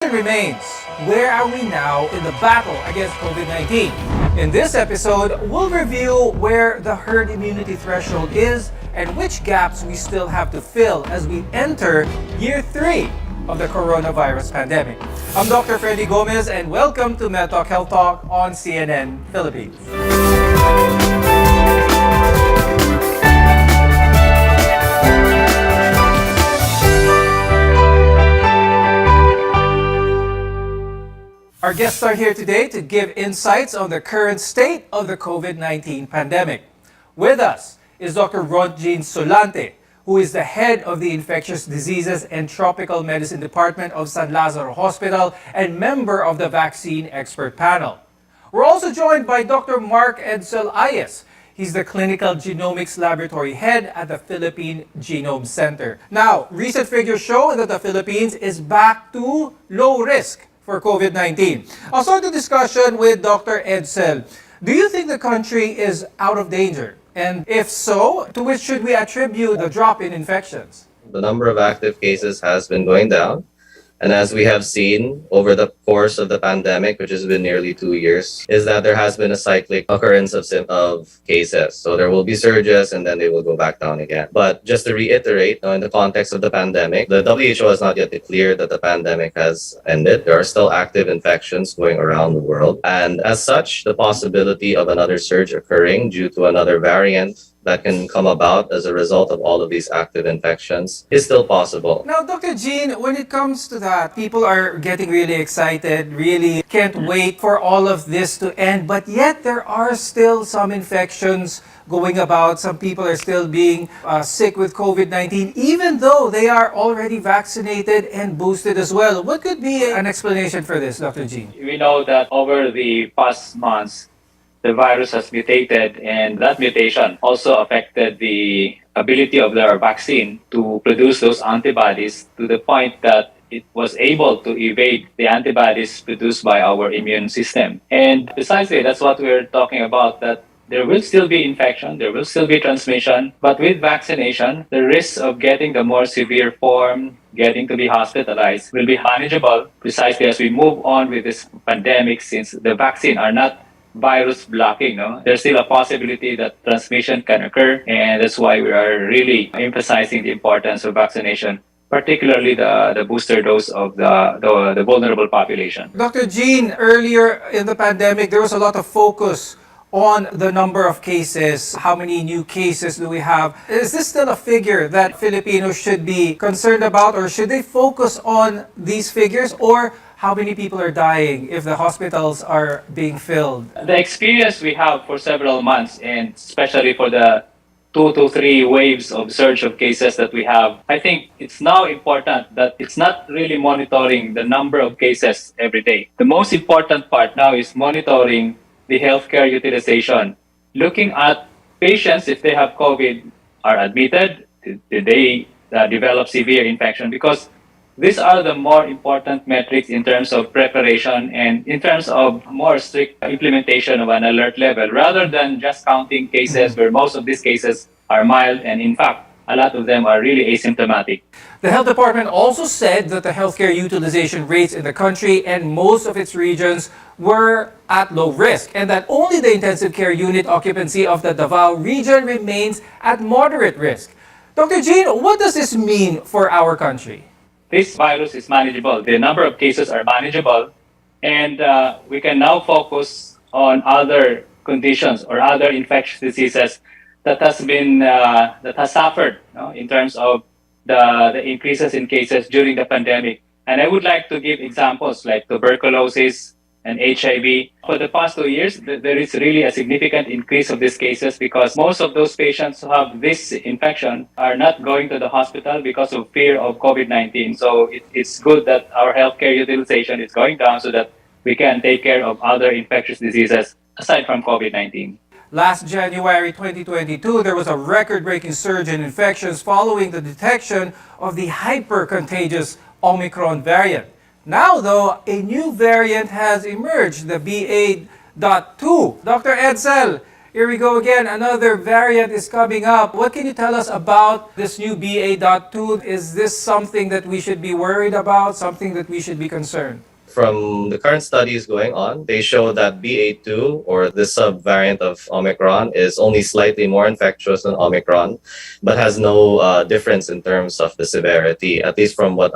question remains, where are we now in the battle against COVID-19? In this episode, we'll review where the herd immunity threshold is and which gaps we still have to fill as we enter year 3 of the coronavirus pandemic. I'm Dr. Freddy Gomez and welcome to MedTalk Health Talk on CNN Philippines. Our guests are here today to give insights on the current state of the COVID-19 pandemic. With us is Dr. Jean Solante, who is the head of the Infectious Diseases and Tropical Medicine Department of San Lazaro Hospital and member of the Vaccine Expert Panel. We're also joined by Dr. Mark Edsel Ayes. He's the Clinical Genomics Laboratory Head at the Philippine Genome Center. Now, recent figures show that the Philippines is back to low risk for COVID-19. I'll start the discussion with Dr. Edsel. Do you think the country is out of danger? And if so, to which should we attribute the drop in infections? The number of active cases has been going down. And as we have seen over the course of the pandemic, which has been nearly 2 years, is that there has been a cyclic occurrence of cases. So there will be surges and then they will go back down again. But just to reiterate, in the context of the pandemic, the WHO has not yet declared that the pandemic has ended. There are still active infections going around the world. And as such, the possibility of another surge occurring due to another variant that can come about as a result of all of these active infections is still possible. Now, Dr. Jean, when it comes to that, people are getting really excited, really can't wait for all of this to end, but yet there are still some infections going about. Some people are still being sick with COVID-19, even though they are already vaccinated and boosted as well. What could be an explanation for this, Dr. Jean? We know that over the past months, the virus has mutated, and that mutation also affected the ability of our vaccine to produce those antibodies to the point that it was able to evade the antibodies produced by our immune system. And precisely, that's what we're talking about, that there will still be infection, there will still be transmission, but with vaccination, the risk of getting the more severe form, getting to be hospitalized, will be manageable precisely as we move on with this pandemic, since the vaccine are not virus blocking. There's still a possibility that transmission can occur, and that's why we are really emphasizing the importance of vaccination, particularly the booster dose of the vulnerable population. Dr. Jean, earlier in the pandemic, there was a lot of focus on the number of cases. How many new cases do we have? Is this still a figure that Filipinos should be concerned about, or should they focus on these figures, or how many people are dying if the hospitals are being filled? The experience we have for several months, and especially for the 2 to 3 waves of surge of cases that we have, I think it's now important that it's not really monitoring the number of cases every day. The most important part now is monitoring the healthcare utilization. Looking at patients, if they have COVID, are admitted, did they develop severe infection? Because these are the more important metrics in terms of preparation and in terms of more strict implementation of an alert level, rather than just counting cases where most of these cases are mild, and in fact, a lot of them are really asymptomatic. The health department also said that the healthcare utilization rates in the country and most of its regions were at low risk, and that only the intensive care unit occupancy of the Davao region remains at moderate risk. Dr. Jean, what does this mean for our country? This virus is manageable. The number of cases are manageable, and we can now focus on other conditions or other infectious diseases that has suffered in terms of the increases in cases during the pandemic. And I would like to give examples like tuberculosis and HIV. For the past 2 years, there is really a significant increase of these cases because most of those patients who have this infection are not going to the hospital because of fear of COVID-19. So it's good that our healthcare utilization is going down so that we can take care of other infectious diseases aside from COVID-19. Last January 2022, there was a record-breaking surge in infections following the detection of the hyper-contagious Omicron variant. Now, though, a new variant has emerged, the BA.2. Dr. Edsel, Here we go again. Another variant is coming up. What can you tell us about this new BA.2? Is this something that we should be worried about, something that we should be concerned? From the current studies going on, they show that BA2 or the subvariant of Omicron is only slightly more infectious than Omicron, but has no difference in terms of the severity, at least from what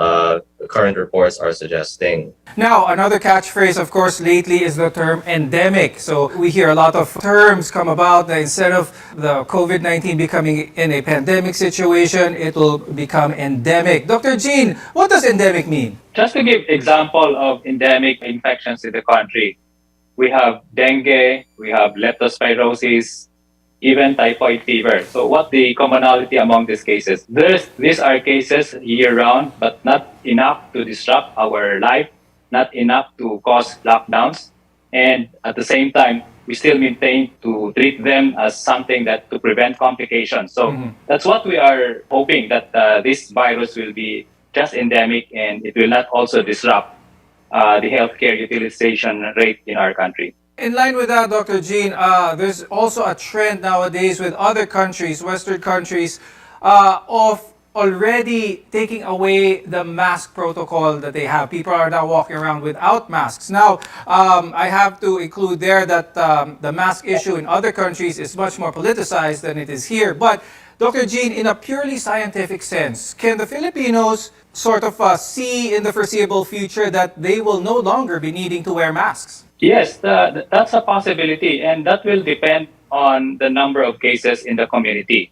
current reports are suggesting. Now, another catchphrase, of course, lately is the term endemic. So we hear a lot of terms come about that instead of the COVID-19 becoming in a pandemic situation, it will become endemic. Dr. Jean, what does endemic mean? Just to give example of endemic infections in the country, we have dengue, we have leptospirosis, even typhoid fever. So what the commonality among these cases? These are cases year-round, but not enough to disrupt our life, not enough to cause lockdowns. And at the same time, we still maintain to treat them as something that to prevent complications. So that's what we are hoping, that this virus will be just endemic and it will not also disrupt the healthcare utilization rate in our country. In line with that, Dr. Jean, there's also a trend nowadays with other countries, Western countries, of already taking away the mask protocol that they have. People are now walking around without masks. Now, I have to include there that the mask issue in other countries is much more politicized than it is here. But Dr. Jean, in a purely scientific sense, can the Filipinos sort of see in the foreseeable future that they will no longer be needing to wear masks? Yes, that's a possibility, and that will depend on the number of cases in the community.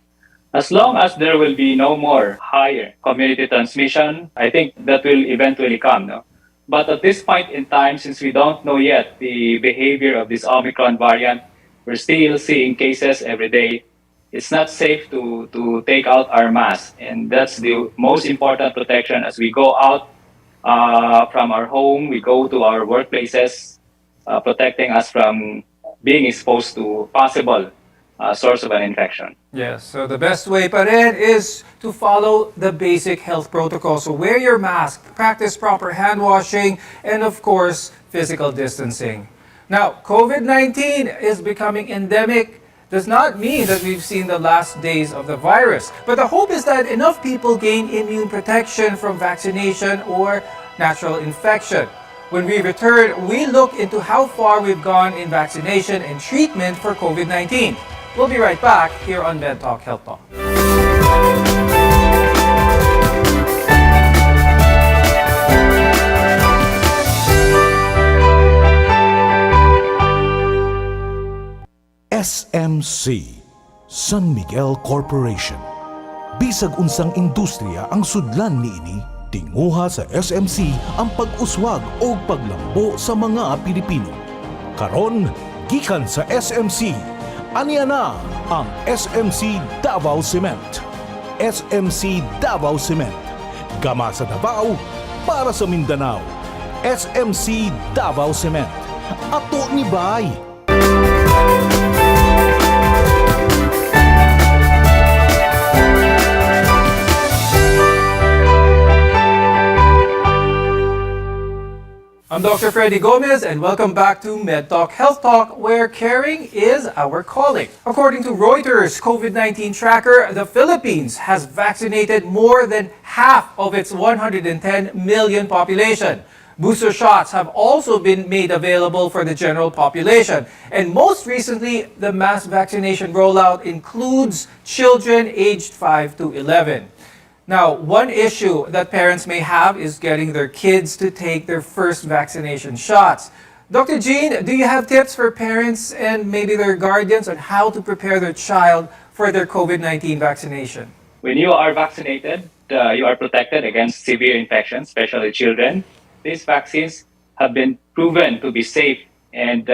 As long as there will be no more higher community transmission, I think that will eventually come. No? But at this point in time, since we don't know yet the behavior of this Omicron variant, we're still seeing cases every day. It's not safe to take out our mask, and that's the most important protection as we go out from our home, we go to our workplaces, protecting us from being exposed to possible source of an infection. Yes, so the best way pa rin is to follow the basic health protocol. So wear your mask, practice proper hand washing, and of course, physical distancing. Now, COVID-19 is becoming endemic. Does not mean that we've seen the last days of the virus. But the hope is that enough people gain immune protection from vaccination or natural infection. When we return, we look into how far we've gone in vaccination and treatment for COVID-19. We'll be right back here on Med Talk Health Talk. SMC, San Miguel Corporation. Bisag unsang industriya ang sudlan niini, tinguha sa SMC ang pag-uswag o paglambo sa mga Pilipino. Karon, gikan sa SMC, aniya na ang SMC Davao Cement. SMC Davao Cement, gama sa Davao para sa Mindanao. SMC Davao Cement, ato ni Bay. I'm Dr. Freddy Gomez and welcome back to Med Talk Health Talk, where caring is our calling. According to Reuters COVID-19 tracker, the Philippines has vaccinated more than half of its 110 million population. Booster shots have also been made available for the general population. And most recently, the mass vaccination rollout includes children aged 5 to 11. Now, one issue that parents may have is getting their kids to take their first vaccination shots. Dr. Jean, do you have tips for parents and maybe their guardians on how to prepare their child for their COVID-19 vaccination? When you are vaccinated, you are protected against severe infections, especially children. These vaccines have been proven to be safe, and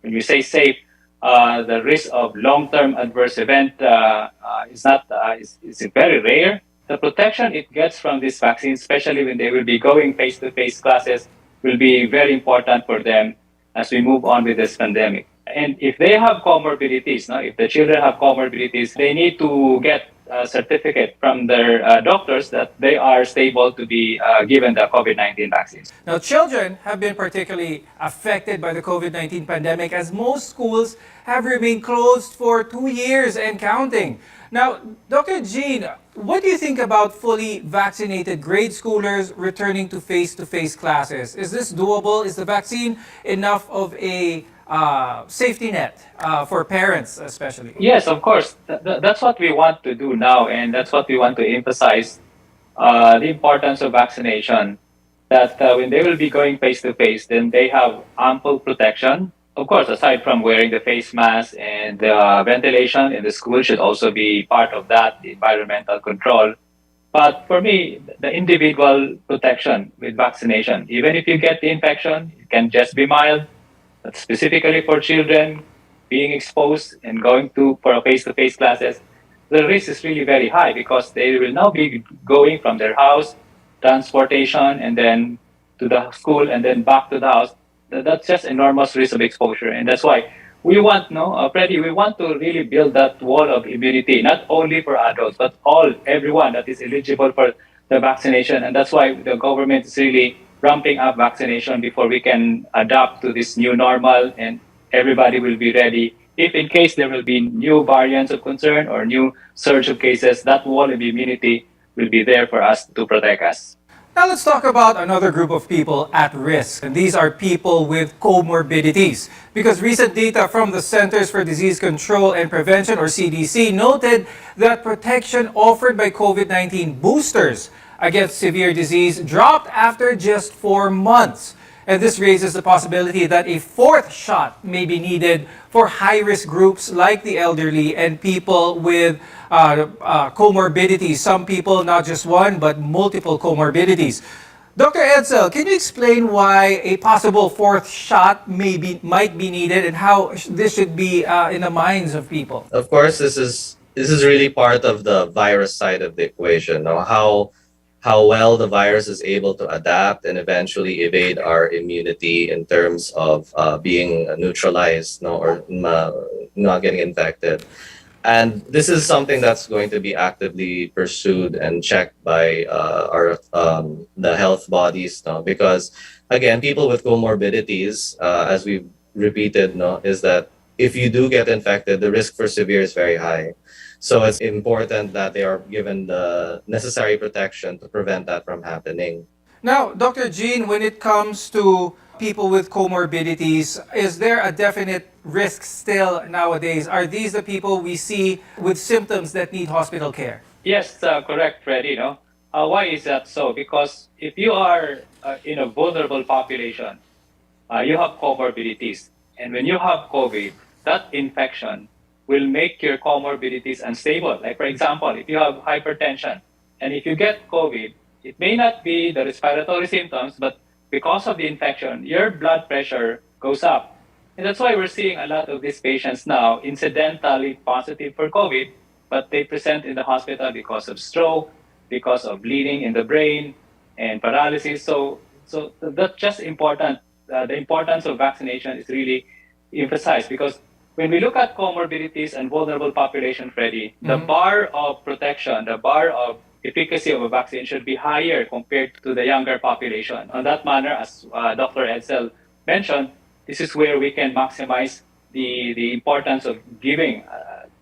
when you say safe, the risk of long-term adverse event is very rare. The protection it gets from this vaccine, especially when they will be going face-to-face classes, will be very important for them as we move on with this pandemic. And if they have comorbidities, if the children have comorbidities, they need to get certificate from their doctors that they are stable to be given the COVID-19 vaccine. Now, children have been particularly affected by the COVID-19 pandemic as most schools have remained closed for 2 years and counting. Now, Dr. Jean, what do you think about fully vaccinated grade schoolers returning to face-to-face classes? Is this doable? Is the vaccine enough of a safety net for parents especially? Yes, of course. That's what we want to do now, and that's what we want to emphasize the importance of vaccination. That when they will be going face to face, then they have ample protection. Of course, aside from wearing the face mask and ventilation in the school should also be part of that, the environmental control. But for me, the individual protection with vaccination, even if you get the infection, it can just be mild. But specifically for children being exposed and going to for face-to-face classes, the risk is really very high because they will now be going from their house, transportation, and then to the school, and then back to the house. That's just enormous risk of exposure, and that's why we want, no, Freddy, we want to really build that wall of immunity, not only for adults, but everyone that is eligible for the vaccination, and that's why the government is really ramping up vaccination before we can adapt to this new normal, and everybody will be ready. If in case there will be new variants of concern or new surge of cases, that wall of immunity will be there for us to protect us. Now let's talk about another group of people at risk, and these are people with comorbidities. Because recent data from the Centers for Disease Control and Prevention, or CDC, noted that protection offered by COVID-19 boosters against severe disease dropped after just 4 months. And this raises the possibility that a fourth shot may be needed for high-risk groups like the elderly and people with comorbidities. Some people, not just one, but multiple comorbidities. Dr. Edsel, can you explain why a possible fourth shot might be needed and how this should be in the minds of people? Of course, this is really part of the virus side of the equation. Now, how well the virus is able to adapt and eventually evade our immunity in terms of being neutralized, no, or not getting infected. And this is something that's going to be actively pursued and checked by the health bodies, no, because again, people with comorbidities, as we've repeated, no, is that if you do get infected, the risk for severe is very high. So it's important that they are given the necessary protection to prevent that from happening. Now, Dr. Jean, when it comes to people with comorbidities, is there a definite risk still nowadays? Are these the people we see with symptoms that need hospital care? Yes, correct, Freddy. No? Why is that so? Because if you are in a vulnerable population, you have comorbidities. And when you have COVID, that infection will make your comorbidities unstable. Like, for example, if you have hypertension and if you get COVID, it may not be the respiratory symptoms, but because of the infection, your blood pressure goes up. And that's why we're seeing a lot of these patients now incidentally positive for COVID, but they present in the hospital because of stroke, because of bleeding in the brain, and paralysis. So that's just important. The importance of vaccination is really emphasized because when we look at comorbidities and vulnerable population, Freddy, the bar of protection, the bar of efficacy of a vaccine should be higher compared to the younger population. On that manner, as Dr. Edsel mentioned, this is where we can maximize the importance of giving,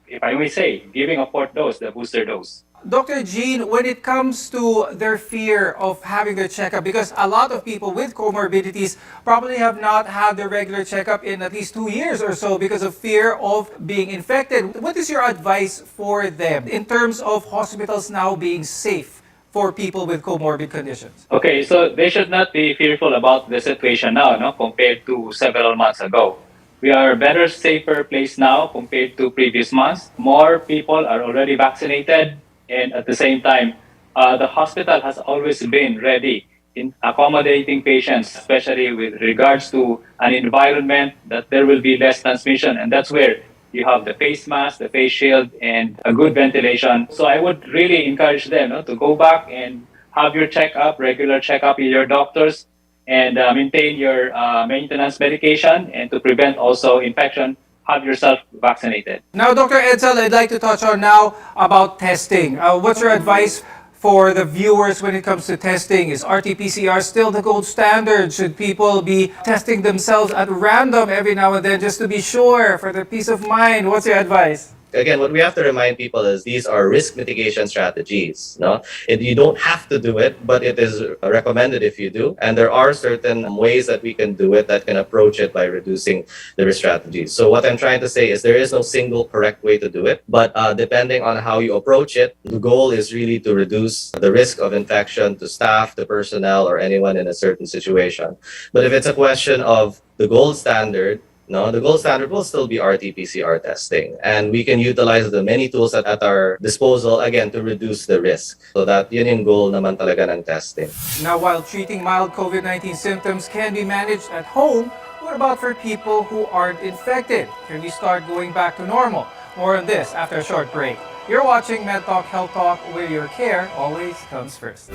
if I may say, giving a fourth dose, the booster dose. Dr. Jean, when it comes to their fear of having their checkup, because a lot of people with comorbidities probably have not had their regular checkup in at least 2 years or so because of fear of being infected. What is your advice for them in terms of hospitals now being safe for people with comorbid conditions? Okay, so they should not be fearful about the situation now, no, compared to several months ago. We are a better, safer place now compared to previous months. More people are already vaccinated. And at the same time, the hospital has always been ready in accommodating patients, especially with regards to an environment that there will be less transmission. And that's where you have the face mask, the face shield, and a good ventilation. So I would really encourage them, no, to go back and have your checkup, regular checkup with your doctors, and maintain your maintenance medication, and to prevent also infection. have yourself vaccinated. Now, Dr. Edsel, I'd like to touch on now about testing. What's your advice for the viewers when it comes to testing? Is RT-PCR still the gold standard? Should people be testing themselves at random every now and then just to be sure for their peace of mind? What's your advice? Again, what we have to remind people is these are risk mitigation strategies. No, you don't have to do it, but it is recommended if you do. And there are certain ways that we can do it that can approach it by reducing the risk strategies. So what I'm trying to say is there is no single correct way to do it, but depending on how you approach it, the goal is really to reduce the risk of infection to staff, to personnel, or anyone in a certain situation. But if it's a question of the gold standard, no, the gold standard will still be RT-PCR testing. And we can utilize the many tools at our disposal, again, to reduce the risk. So that yun yung goal naman talaga ng testing. Now, while treating mild COVID-19 symptoms can be managed at home, what about for people who aren't infected? Can we start going back to normal? More on this after a short break. You're watching Med Talk Health Talk, where your care always comes first.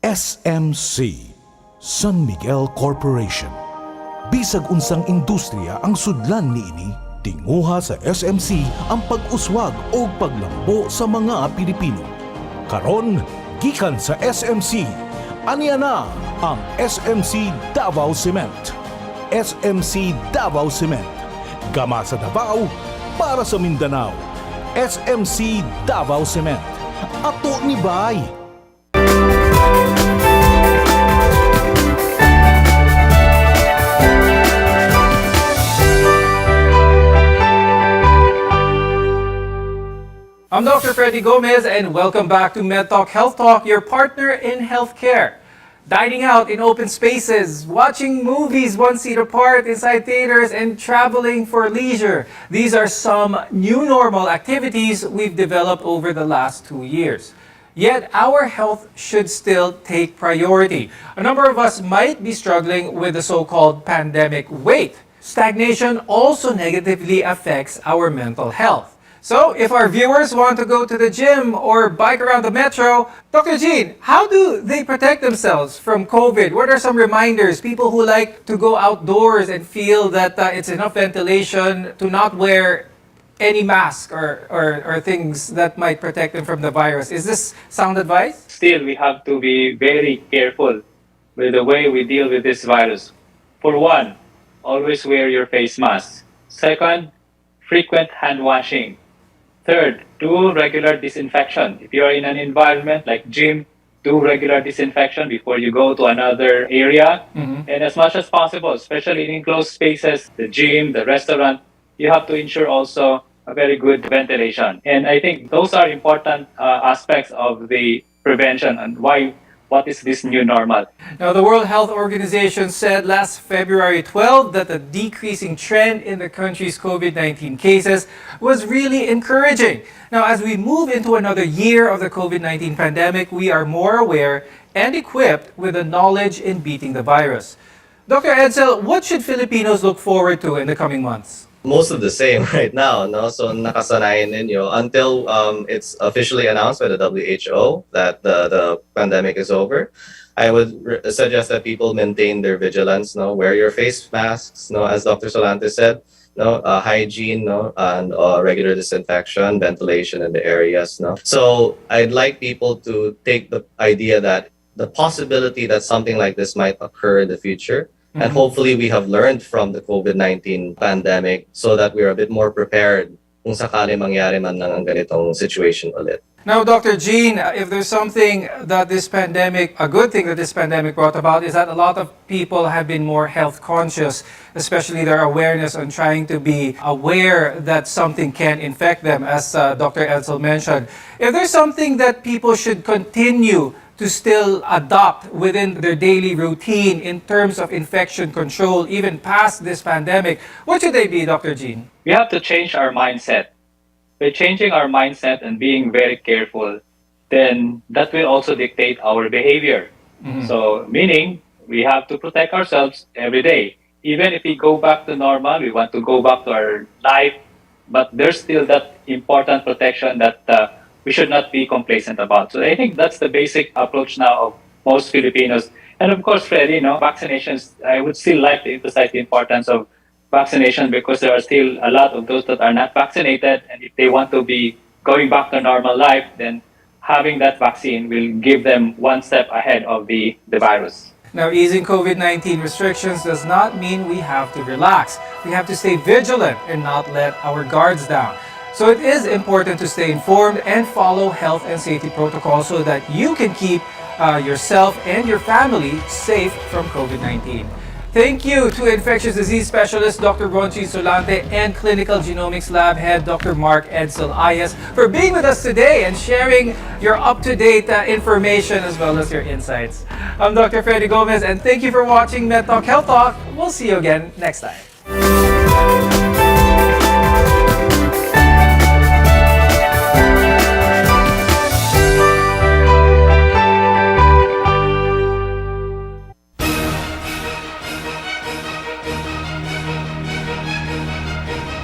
SMC, San Miguel Corporation. Bisag unsang industriya ang sudlan niini, tinguha sa SMC ang pag-uswag o paglambo sa mga Pilipino. Karon, gikan sa SMC, aniya na ang SMC Davao Cement. SMC Davao Cement, gama sa Davao para sa Mindanao. SMC Davao Cement, ato ni Bay. I'm Dr. Freddy Gomez, and welcome back to Med Talk Health Talk, your partner in healthcare. Dining out in open spaces, watching movies one seat apart inside theaters, and traveling for leisure. These are some new normal activities we've developed over the last 2 years. Yet our health should still take priority. A number of us might be struggling with the so-called pandemic weight. Stagnation also negatively affects our mental health. So, if our viewers want to go to the gym or bike around the metro, Dr. Jean, how do they protect themselves from COVID? What are some reminders? People who like to go outdoors and feel that it's enough ventilation to not wear any mask or things that might protect them from the virus. Is this sound advice? Still, we have to be very careful with the way we deal with this virus. For one, always wear your face mask. Second, frequent hand washing. Third, do regular disinfection. If you are in an environment like gym, do regular disinfection before you go to another area. And as much as possible, especially in enclosed spaces, the gym, the restaurant, you have to ensure also a very good ventilation. And I think those are important aspects of the prevention and what is this new normal. Now, the World Health Organization said last February 12 that the decreasing trend in the country's COVID-19 cases was really encouraging. Now, as we move into another year of the COVID-19 pandemic, we are more aware and equipped with the knowledge in beating the virus. Dr. Edsel, what should Filipinos look forward to in the coming months? Most of the same right now, no? So nakasanayan ninyo until it's officially announced by the WHO that the pandemic is over. I would suggest that people maintain their vigilance, no? Wear your face masks, no? As Dr. Solante said, no? Hygiene, no? And regular disinfection, ventilation in the areas, no? So I'd like people to take the idea that the possibility that something like this might occur in the future. And hopefully we have learned from the COVID-19 pandemic so that we are a bit more prepared kung sakali mangyari man lang ang ganitong situation ulit. Now, Dr. Jean, if there's something that this pandemic, a good thing that this pandemic brought about is that a lot of people have been more health conscious, especially their awareness on trying to be aware that something can infect them, as Dr. Edsel mentioned. If there's something that people should continue to still adopt within their daily routine in terms of infection control, even past this pandemic, what should they be, Dr. Jean? We have to change our mindset. By changing our mindset and being very careful, then that will also dictate our behavior. So, meaning, we have to protect ourselves every day. Even if we go back to normal, we want to go back to our life but there's still that important protection that we should not be complacent about. So I think that's the basic approach now of most Filipinos. And of course, Freddy, vaccinations, I would still like to emphasize the importance of vaccination because there are still a lot of those that are not vaccinated. And if they want to be going back to normal life, then having that vaccine will give them one step ahead of the virus. Now, easing COVID-19 restrictions does not mean we have to relax. We have to stay vigilant and not let our guards down. So it is important to stay informed and follow health and safety protocols so that you can keep yourself and your family safe from COVID-19. Thank you to infectious disease specialist Dr. Ronchi Solante and clinical genomics lab head Dr. Mark Edsel Ayes for being with us today and sharing your up-to-date information as well as your insights. I'm Dr. Freddy Gomez and thank you for watching MedTalk Health Talk. We'll see you again next time.